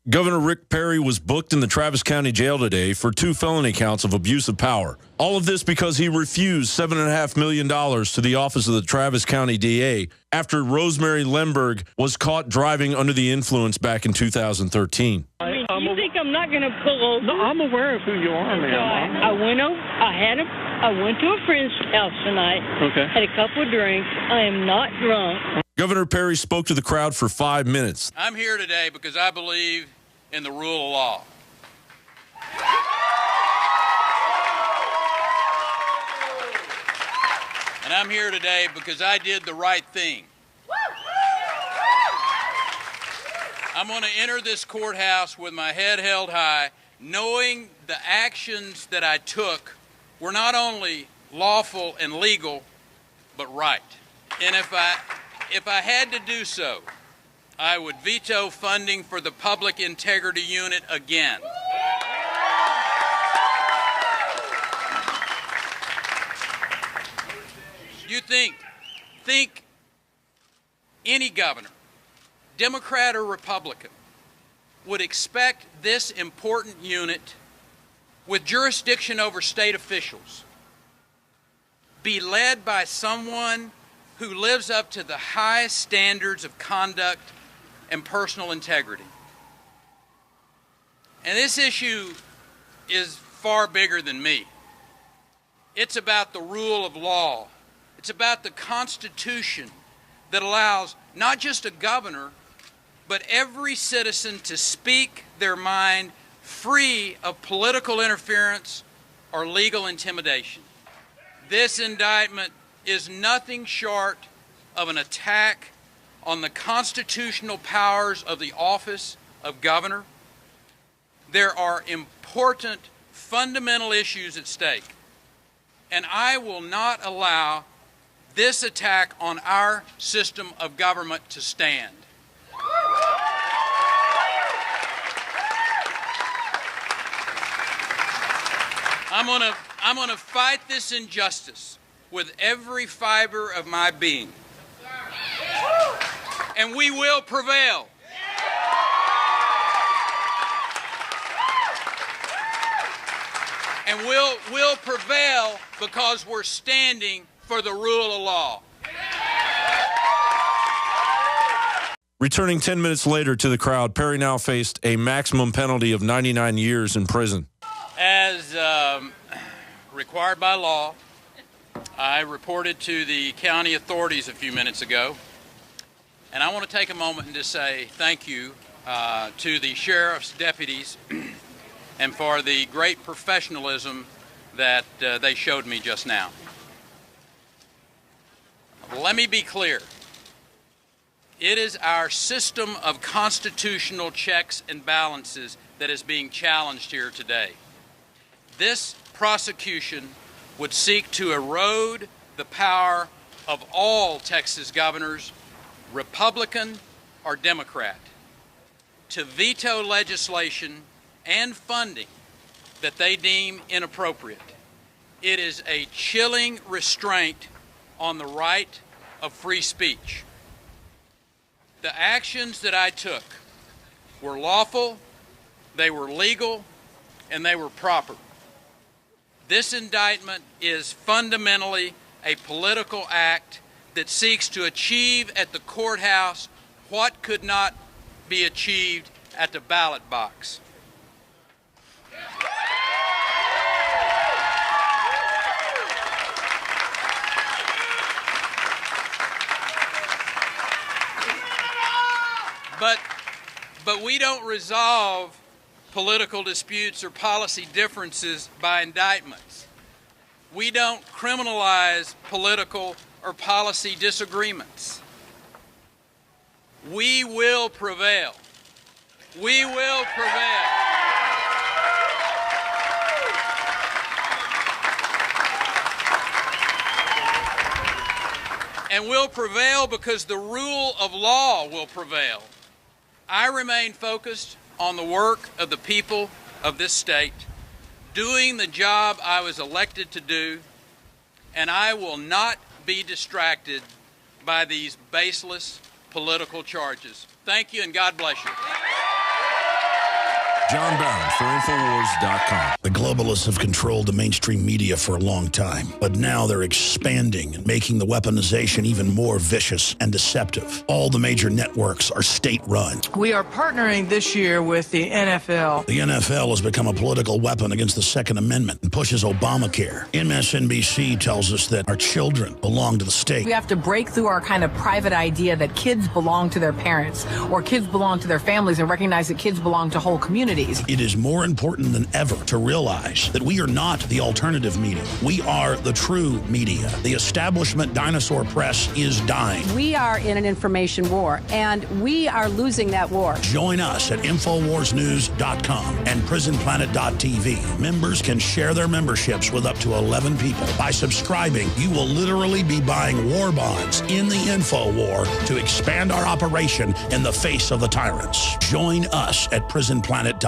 Governor Rick Perry was booked in the Travis County Jail today for 2 felony counts of abuse of power. All of this because he refused $7.5 million to the office of the Travis County DA after Rosemary Lemberg was caught driving under the influence back in 2013. You think I'm not going to pull over? No, I'm aware of who you are, ma'am. So I went to a friend's house tonight. Okay. Had a couple of drinks. I am not drunk. Governor Perry spoke to the crowd for 5 minutes. I'm here today because I believe in the rule of law. And I'm here today because I did the right thing. I'm going to enter this courthouse with my head held high, knowing the actions that I took were not only lawful and legal, but right. And if I had to do so, I would veto funding for the Public Integrity Unit again. You think any governor, Democrat or Republican, would expect this important unit with jurisdiction over state officials be led by someone who lives up to the highest standards of conduct and personal integrity? And this issue is far bigger than me. It's about the rule of law. It's about the Constitution that allows not just a governor, but every citizen to speak their mind free of political interference or legal intimidation. This indictment is nothing short of an attack on the constitutional powers of the office of governor. There are important, fundamental issues at stake, and I will not allow this attack on our system of government to stand. I'm gonna fight this injustice with every fiber of my being. And we will prevail. And we'll prevail because we're standing for the rule of law. Returning 10 minutes later to the crowd, Perry now faced a maximum penalty of 99 years in prison. As required by law, I reported to the county authorities a few minutes ago, and I want to take a moment and just say thank you to the sheriff's deputies and for the great professionalism that they showed me just now. Let me be clear. It is our system of constitutional checks and balances that is being challenged here today. This prosecution would seek to erode the power of all Texas governors, Republican or Democrat, to veto legislation and funding that they deem inappropriate. It is a chilling restraint on the right of free speech. The actions that I took were lawful, they were legal, and they were proper. This indictment is fundamentally a political act that seeks to achieve at the courthouse what could not be achieved at the ballot box. But we don't resolve political disputes or policy differences by indictments. We don't criminalize political or policy disagreements. We will prevail. We will prevail. And we'll prevail because the rule of law will prevail. I remain focused on the work of the people of this state, doing the job I was elected to do, and I will not be distracted by these baseless political charges. Thank you, and God bless you. John Barron for Infowars.com. The globalists have controlled the mainstream media for a long time, but now they're expanding and making the weaponization even more vicious and deceptive. All the major networks are state-run. We are partnering this year with the NFL. The NFL has become a political weapon against the Second Amendment and pushes Obamacare. MSNBC tells us that our children belong to the state. We have to break through our kind of private idea that kids belong to their parents or kids belong to their families and recognize that kids belong to whole communities. It is more important than ever to realize that we are not the alternative media. We are the true media. The establishment dinosaur press is dying. We are in an information war, and we are losing that war. Join us at InfoWarsNews.com and PrisonPlanet.tv. Members can share their memberships with up to 11 people. By subscribing, you will literally be buying war bonds in the info war to expand our operation in the face of the tyrants. Join us at PrisonPlanet.tv.